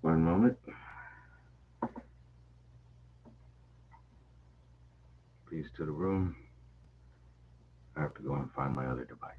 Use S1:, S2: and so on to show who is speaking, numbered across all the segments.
S1: One moment. Peace to the room. I have to go and find my other device.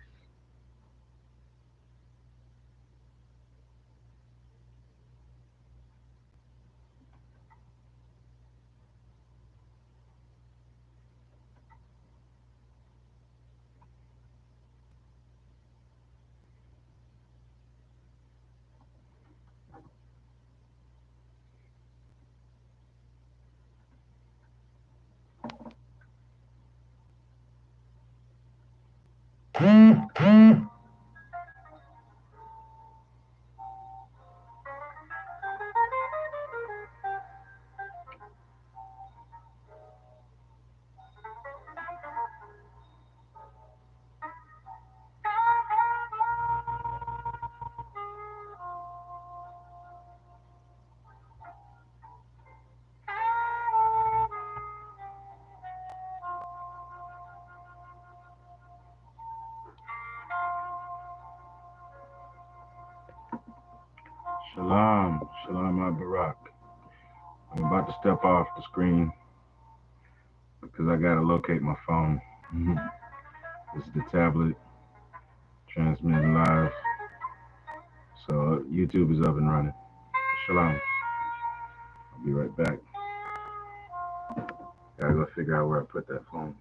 S1: Shalom, Shalom Barak. I'm about to step off the screen because I gotta locate my phone. This is the tablet transmitting live, so YouTube is up and running. Shalom. I'll be right back. Gotta go figure out where I put that phone.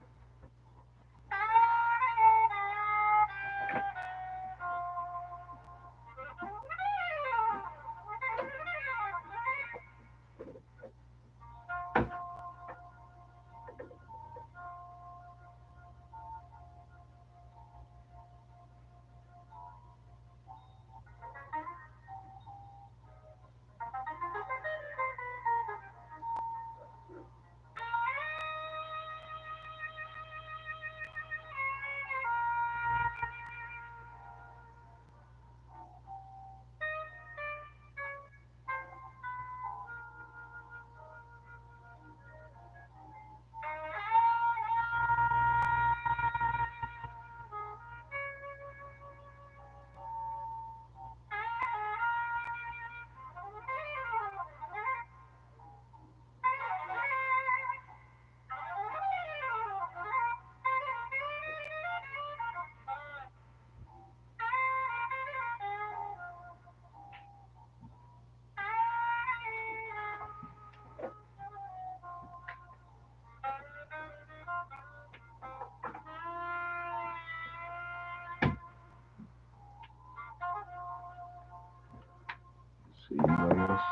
S1: See anybody else?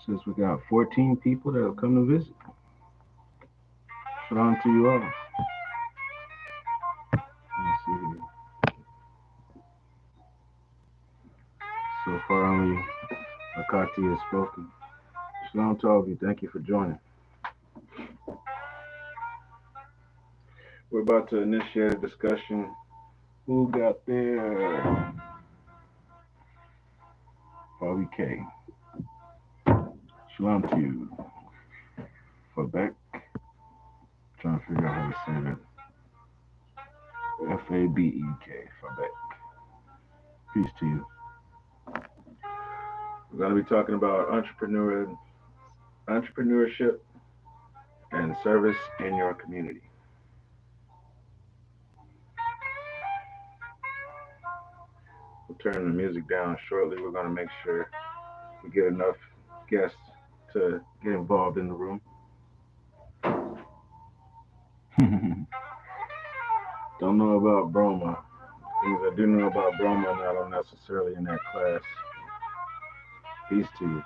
S1: Since we got 14 people that have come to visit. Shalom to you all. Let's see here. So far only Akati has spoken. Shalom to all of you. Thank you for joining. We're about to initiate a discussion. Who got there? Bobby K. Shalom to you. Fabek. Trying to figure out how to say that. Fabek. Fabek. Peace to you. We're going to be talking about entrepreneurship and service in your community. We'll turn the music down shortly. We're going to make sure we get enough guests to get involved in the room. Don't know about Broma. Things I do know about Broma, and I don't necessarily in that class. Peace to you.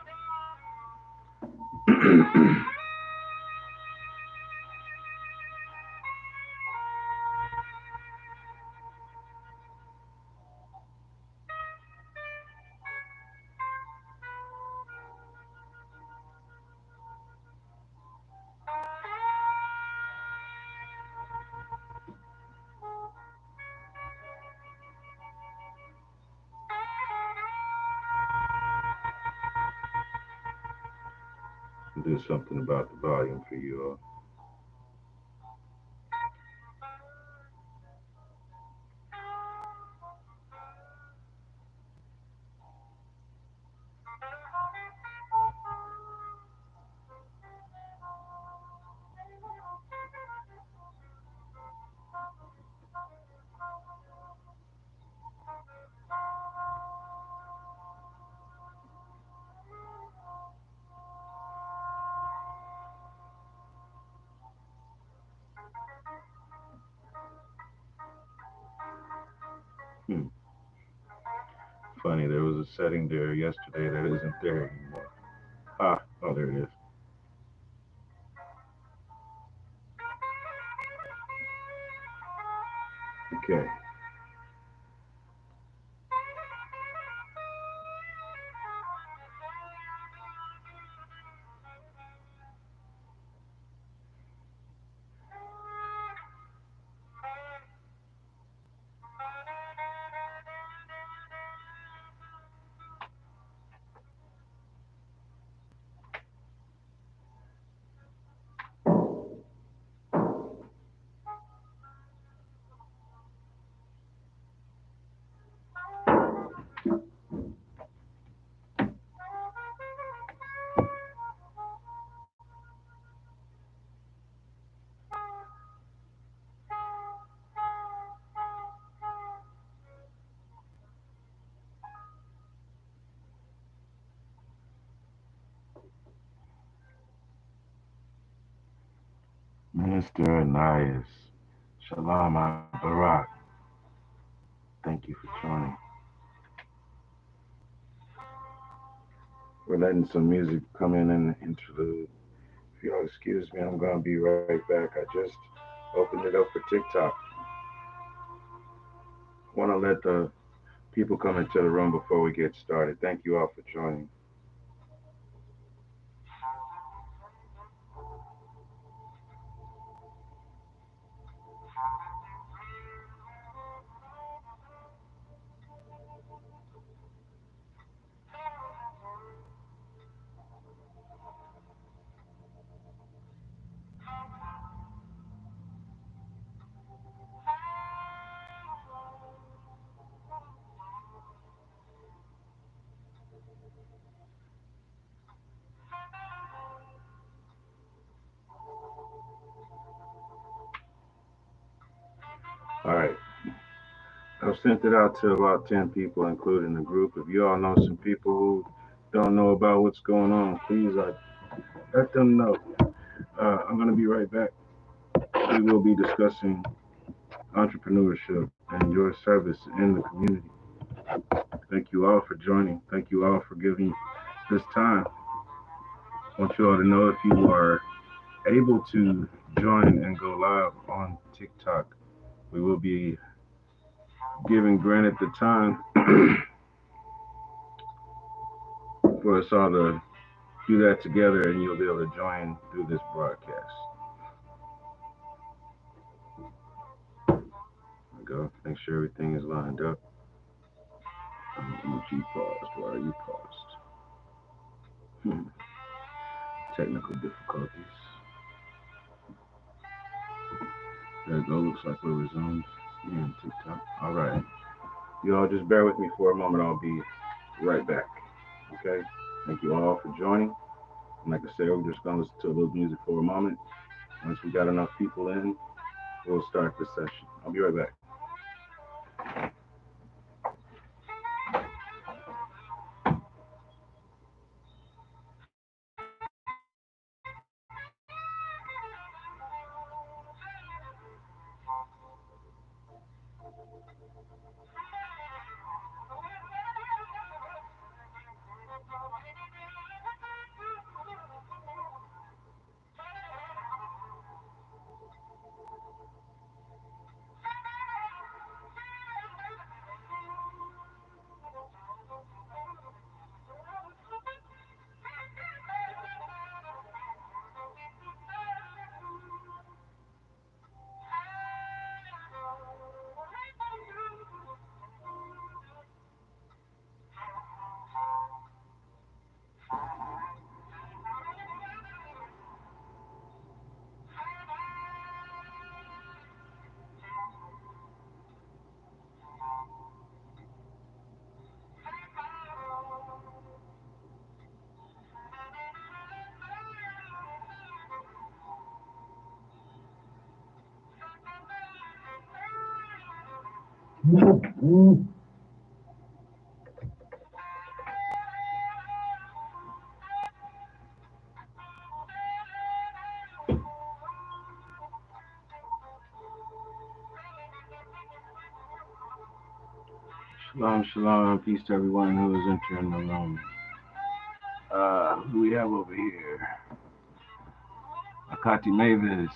S1: Do something about the volume for you all. Funny, there was a setting there yesterday that isn't there anymore. Ah, oh, there it is. Okay. Minister Ananias, Shalom Barak. Thank you for joining. We're letting some music come in the interlude. If y'all excuse me, I'm gonna be right back. I just opened it up for TikTok. Want to let the people come into the room before we get started. Thank you all for joining. All right, I've sent it out to about 10 people, including the group. If you all know some people who don't know about what's going on, please let them know. I'm gonna be right back. We will be discussing entrepreneurship and your service in the community. Thank you all for joining. Thank you all for giving this time. I want you all to know if you are able to join and go live on TikTok, we will be giving granted the time for us all to do that together, and you'll be able to join through this broadcast. There we go. Make sure everything is lined up. EG paused. Why are you paused? Hmm. Technical difficulties. There we go. Looks like we're resumed. Yeah, on TikTok. All right. You all just bear with me for a moment. I'll be right back. Okay. Thank you all for joining. And like I said, we're just gonna listen to a little music for a moment. Once we got enough people in, we'll start the session. I'll be right back. Shalom, shalom, peace to everyone who is entering the room. Who we have over here? Akati Mavis.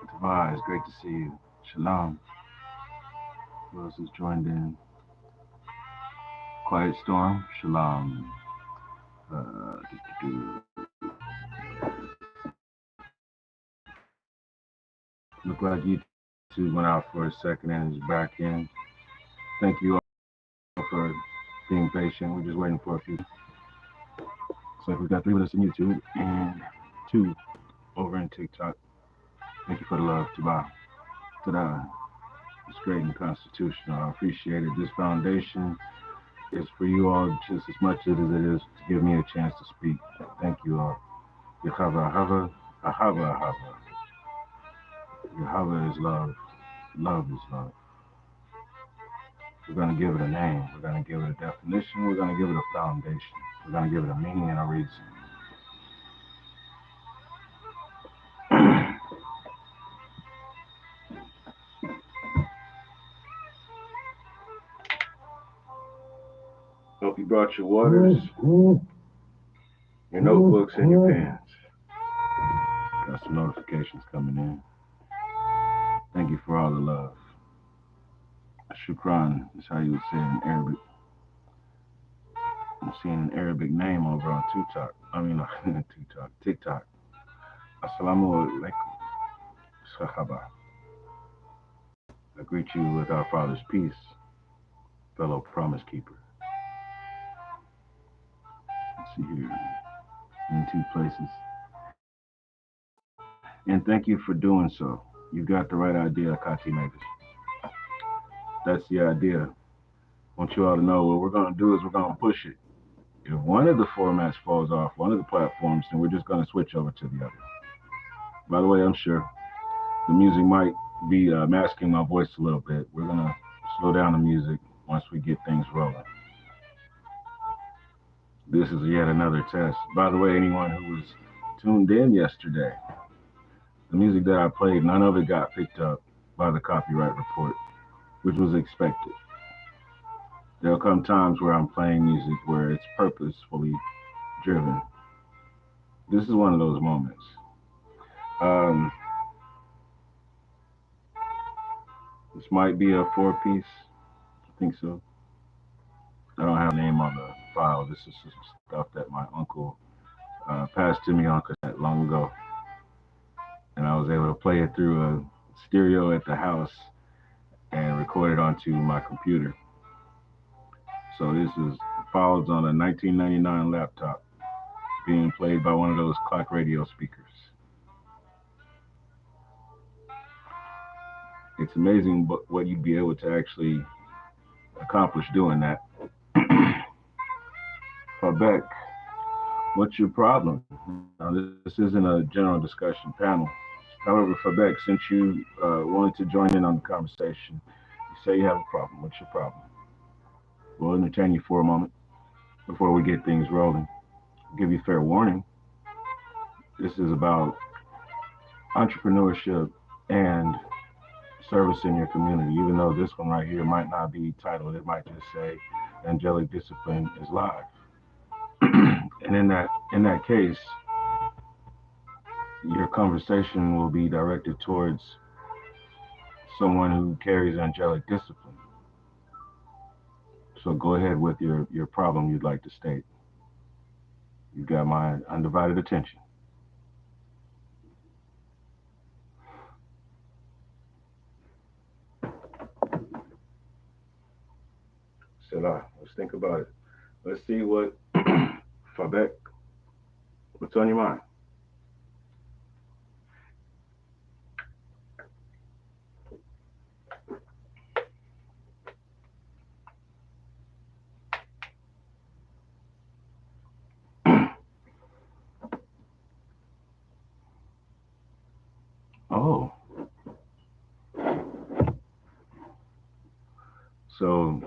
S1: Tavai, it's great to see you. Shalom. Who else has joined in? Quiet Storm. Shalom. Look like YouTube went out for a second and is back in. Thank you all for being patient. We're just waiting for a few. So we've got 3 with us in YouTube and 2 over in TikTok. Thank you for the love, Tavai. Ta-da. It's great and constitutional. I appreciate it. This foundation is for you all just as much as it is to give me a chance to speak. Thank you all. Yahava, Ahava, Ahava, Ahava. Yahava is love. Love is love. We're going to give it a name. We're going to give it a definition. We're going to give it a foundation. We're going to give it a meaning and a reason. Hope you brought your waters, your notebooks, and your pens. Got some notifications coming in. Thank you for all the love. Shukran is how you would say it in Arabic. I'm seeing an Arabic name over on TikTok. Assalamu alaikum. Sahaba. I greet you with our Father's peace, fellow promise keeper. Let's see here. In 2 places. And thank you for doing so. You got the right idea, Kati Mavis. That's the idea. I want you all to know what we're going to do is we're going to push it. If one of the formats falls off, one of the platforms, then we're just going to switch over to the other. By the way, I'm sure the music might be masking my voice a little bit. We're going to slow down the music once we get things rolling. This is yet another test. By the way, anyone who was tuned in yesterday, the music that I played, none of it got picked up by the copyright report, which was expected. There'll come times where I'm playing music where it's purposefully driven. This is one of those moments. This might be a 4-piece. I think so. I don't have a name on the file. This is some stuff that my uncle passed to me on cassette long ago. And I was able to play it through a stereo at the house and record it onto my computer. So this is files on a 1999 laptop being played by one of those clock radio speakers. It's amazing what you'd be able to actually accomplish doing that. Quebec, what's your problem? Now, this isn't a general discussion panel. However, Quebec, since you wanted to join in on the conversation, you say you have a problem. What's your problem? We'll entertain you for a moment before we get things rolling. I'll give you fair warning. This is about entrepreneurship and service in your community, even though this one right here might not be titled. It might just say angelic discipline is live. And in that case, your conversation will be directed towards someone who carries angelic discipline. So go ahead with your problem you'd like to state. You've got my undivided attention. Selah, let's think about it. Let's see what, Fabek, what's on your mind? Oh. So,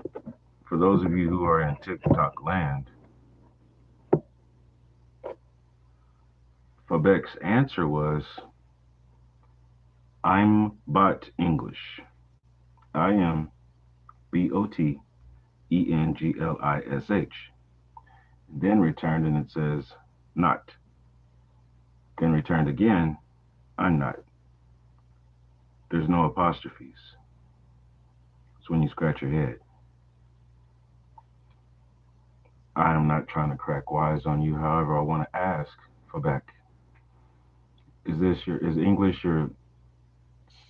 S1: for those of you who are in TikTok land, Fabek's answer was, I'm bot English. I am BOT English. Then returned and it says not. Then returned again, I'm not. There's no apostrophes. It's when you scratch your head. I am not trying to crack wise on you. However, I want to ask for back. Is English your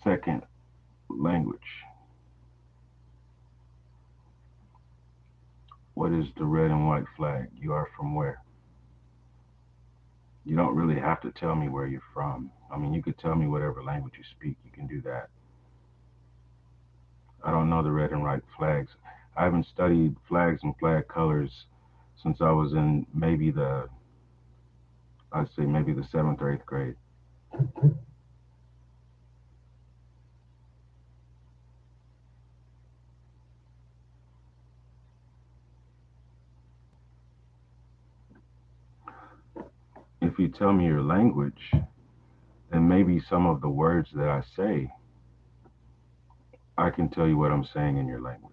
S1: second language? What is the red and white flag? You are from where? You don't really have to tell me where you're from. I mean, you could tell me whatever language you speak. You can do that. I don't know the red and white flags. I haven't studied flags and flag colors since I was in I'd say maybe the seventh or eighth grade. If you tell me your language, then maybe some of the words that I say, I can tell you what I'm saying in your language.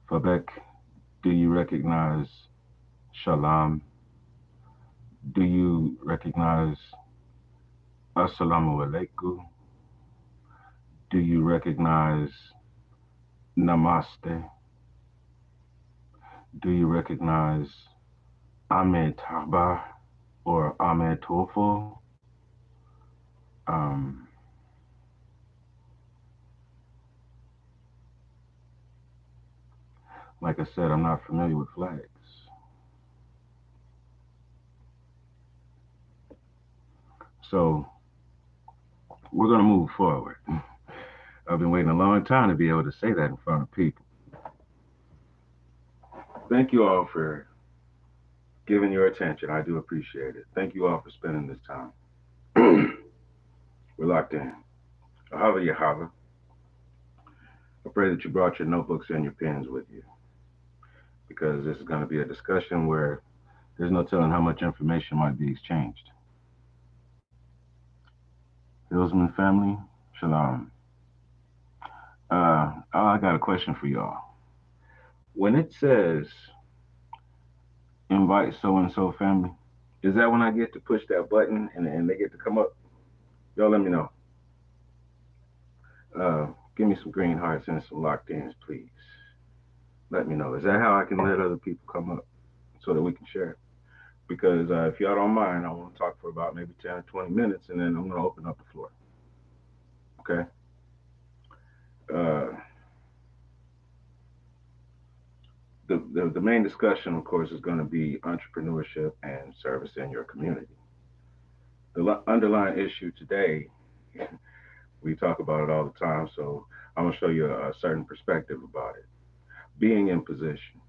S1: Fabek, do you recognize shalom? Do you recognize assalamu alaikum? Do you recognize namaste? Do you recognize Amitabha or Amitofo? Um, like I said, I'm not familiar with flags. So we're going to move forward. I've been waiting a long time to be able to say that in front of people. Thank you all for giving your attention. I do appreciate it. Thank you all for spending this time. We're locked in. Ahava Yahava. I pray that you brought your notebooks and your pens with you because this is going to be a discussion where there's no telling how much information might be exchanged. Hillsman family, shalom. I got a question for y'all. When it says invite so and so family, is that when I get to push that button and they get to come up? Y'all let me know. Give me some green hearts and some locked ins, please. Let me know. Is that how I can let other people come up so that we can share? Because if y'all don't mind, I want to talk for about maybe 10 or 20 minutes and then I'm going to open up the floor. Okay? Uh, the main discussion, of course, is going to be entrepreneurship and service in your community. The underlying issue today, we talk about it all the time, so I'm going to show you a certain perspective about it. Being in position.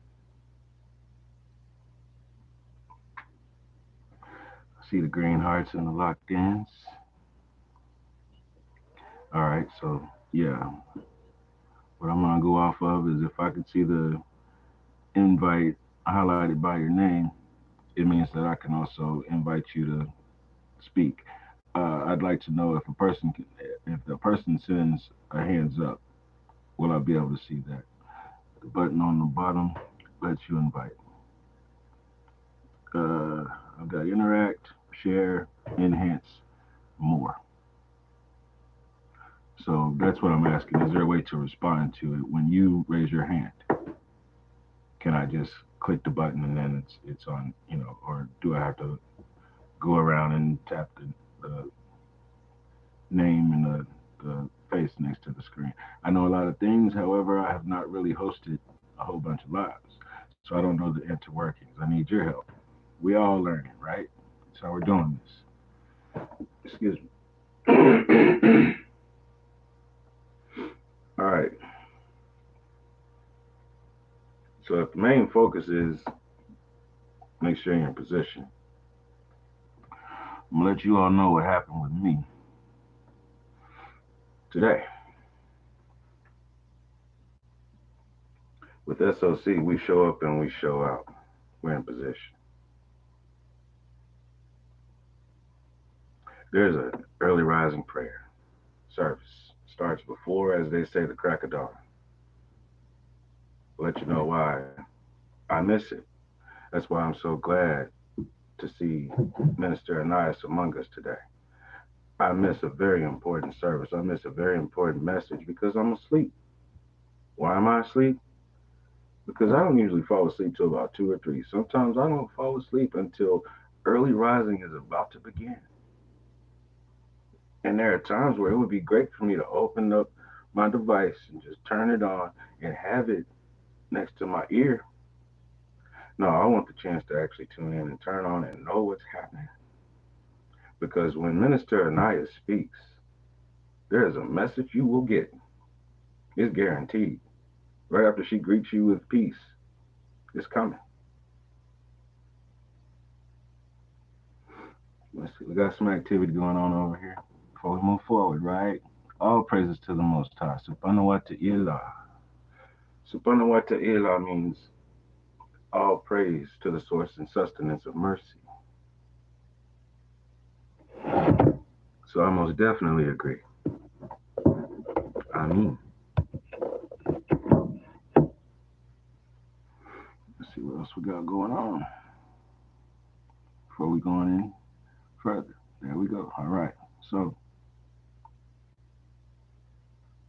S1: See the green hearts and the locked ins. All right, so yeah, what I'm going to go off of is if I could see the invite highlighted by your name, it means that I can also invite you to speak. I'd like to know if the person sends a hands up, will I be able to see that? The button on the bottom lets you invite. I've got interact, share, enhance, more. So that's what I'm asking. Is there a way to respond to it when you raise your hand? Can I just click the button and then it's on, or do I have to go around and tap the name and the face next to the screen? I know a lot of things, however, I have not really hosted a whole bunch of lives, so I don't know the interworkings. I need your help. We all learning, right? That's how we're doing this. Excuse me. All right. So if the main focus is make sure you're in position, I'm gonna let you all know what happened with me today. With SOC, we show up and we show out. We're in position. There's an early rising prayer service. Starts before, as they say, the crack of dawn. I'll let you know why I miss it. That's why I'm so glad to see Minister Ananias among us today. I miss a very important service. I miss a very important message because I'm asleep. Why am I asleep? Because I don't usually fall asleep till about 2 or 3. Sometimes I don't fall asleep until early rising is about to begin. And there are times where it would be great for me to open up my device and just turn it on and have it next to my ear. No, I want the chance to actually tune in and turn on and know what's happening. Because when Minister Anaya speaks, there is a message you will get. It's guaranteed. Right after she greets you with peace, it's coming. Let's see, we got some activity going on over here before we move forward, right? All praises to the Most High. Subhanahu wa ta'ala. Subhanahu wa ta'ala means all praise to the source and sustenance of mercy. So I most definitely agree. I mean, let's see what else we got going on before we go any further. There we go. All right. So